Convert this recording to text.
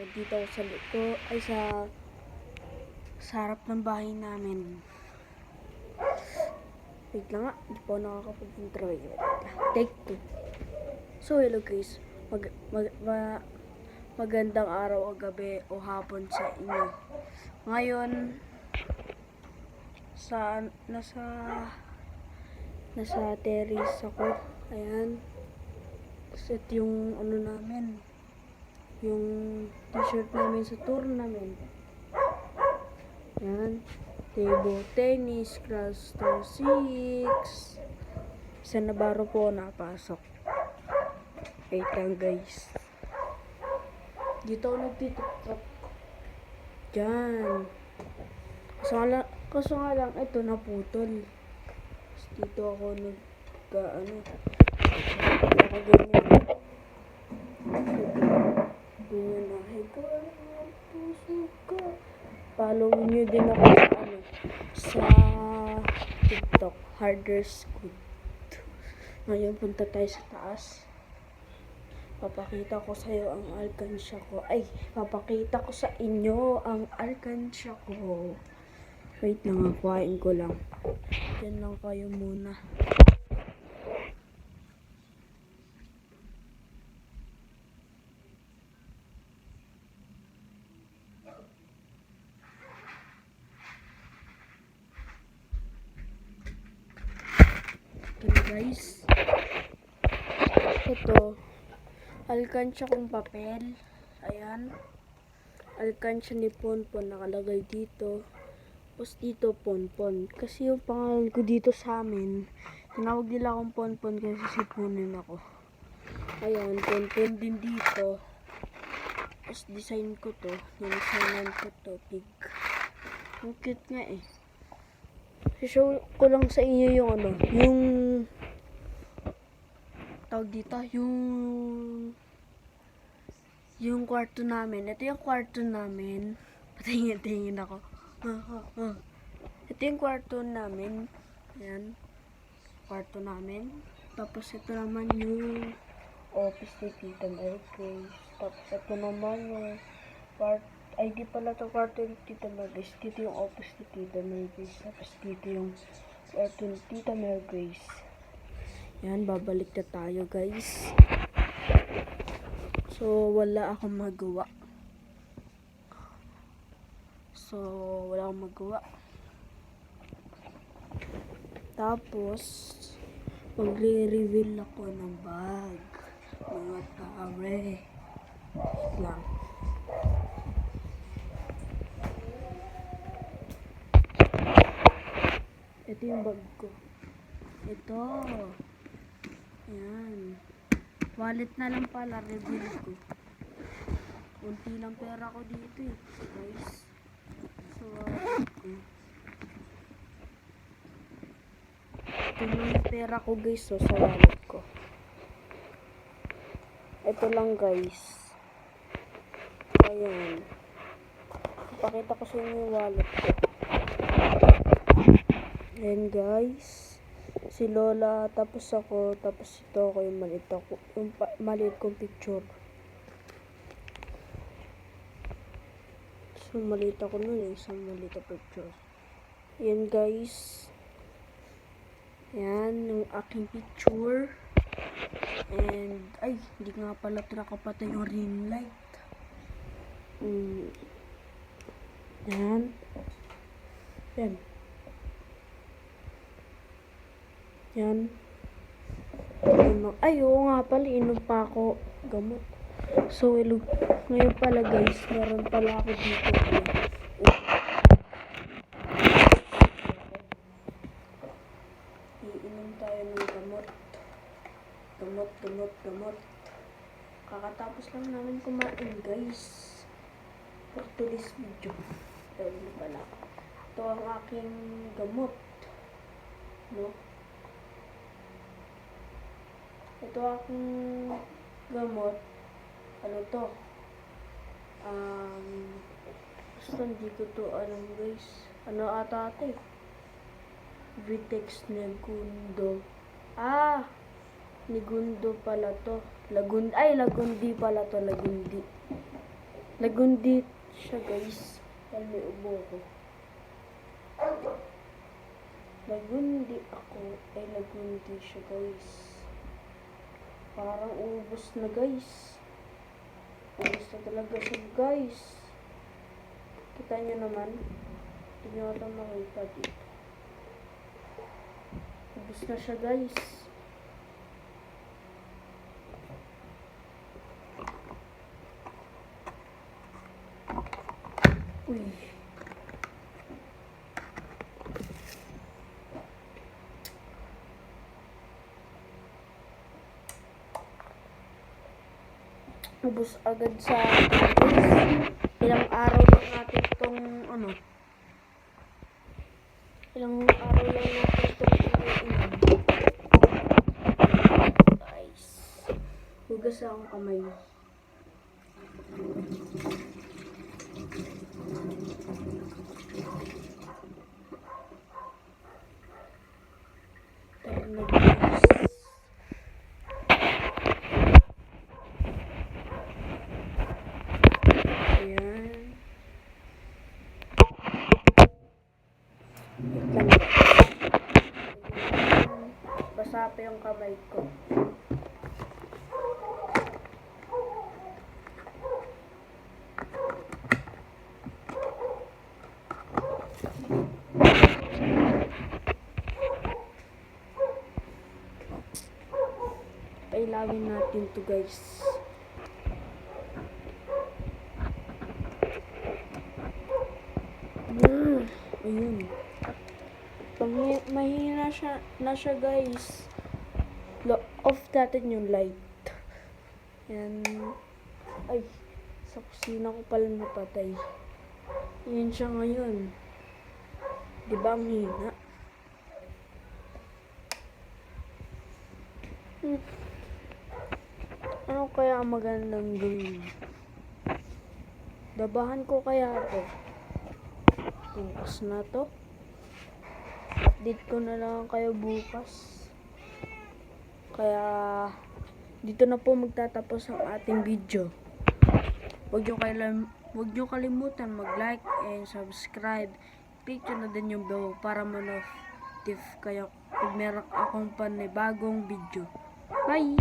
So, dito ako sa sa harap ng bahay namin. Wait lang nga, hindi po nakakapag-intro. Take 2. So, hello guys. Magandang araw o gabi o hapon sa inyo. Ngayon, nasa terrace ako. Ayan. Set yung ano namin. Yung t-shirt namin sa tournament. Ayan. Table tennis, class 6. Sa Navarro po napasok. Wait lang guys. Dito ako nagtitiktok. Diyan. Kaso nga lang, ito naputol. Tapos dito ako ganyan. Ganyan na. Hego, puso ka. Follow nyo din ako sa TikTok. Harder Squid. Ngayon, punta tayo sa taas. Papakita ko sa iyo ang alkansya ko. Ay, papakita ko sa inyo ang alkansya ko. Wait lang, kuhain ko lang. Yan lang kayo muna. Okay guys. Ito. Alkansya kong papel. Ayan. Alkansya ni Ponpon nakalagay dito. Tapos dito Ponpon. Kasi yung pangalan ko dito sa amin, tinawag nila akong Ponpon kasi sipunin ako. Ayan, Ponpon din dito. Tapos design ko to. Nidesignan ko to. Pig. Ang cute nga eh. Show ko lang sa inyo yung yung tawag dito, yung kwarto namin. Ito yung kwarto namin. Patingin ako. Ito yung kwarto namin. Ayan. Kwarto namin. Tapos ito naman yung office ni Tita Mary Grace. Tapos ito naman yung di pala ito kwarto ni Tita Mary Grace. Dito yung office ni Tita Mary Grace. Tapos dito yung kwarto ni Tita Mary Grace. Yan, babalik na tayo guys. So, wala akong magawa. Tapos, magre-reveal ako ng bag. Mga tare. Lang. Ito yung bag ko. Ito. Ayan. Wallet na lang pala, reveal ko. Unti lang pera ko dito eh, guys. So, wallet ko. Ito yung pera ko guys, so, sa wallet ko. Ito lang guys. Ayan. Ipakita ko sa inyo yung wallet ko. Ayan guys. Si Lola, tapos ako, tapos ito ako yung maliit kong picture. So, maliit ako nun eh, isang maliit na picture. Ayan guys. Ayan, yung aking picture. And, ay, hindi nga pala nakapatay yung ring light. Ayan. Ayan. Yan. Ay, oo nga pala, inom pa ako gamot. So, ngayon pala guys, meron pala ako dito. Iinom tayo ng gamot. Gamot. Kakatapos lang namin kumain guys. For today's video. Ayun pala. Ito ang aking gamot. No? Ito aking gamot. Ano to? Basta hindi ko to alam guys. Ano ata ate? Vitex Negundo. Negundo pala to. Lagundi pala to. Lagundi. Nagundi siya guys. Dahil may ubo ko. Nagundi ako. Ay nagundi siya guys. Parang ubos na guys. Ubos na talaga siya guys. Kita nyo naman. Hindi nyo ito makita dito. Ubos na siya guys. Uy. Ubos agad sa atin guys. Ilang araw lang natin itong ilang araw lang natin itong inuinom. Guys. Hugas ang kamay. Tara na guys. Ayan. Basa pa yung kamay ko. Pailawin natin to guys. Ayun. Pag mahina na siya guys, off natin yung light. Yan. Ay, sa kusina ko pala napatay. Yan siya ngayon. Diba ang hina? Ano kaya ang magandang gawin? Dabahan ko kaya ito. Bukas na to. Update ko na lang kayo bukas. Kaya dito na po magtatapos ang ating video. Huwag nyo kalimutan mag-like and subscribe. Click nyo na din yung bell para ma-notify kayo pag meron akong panibagong video. Bye!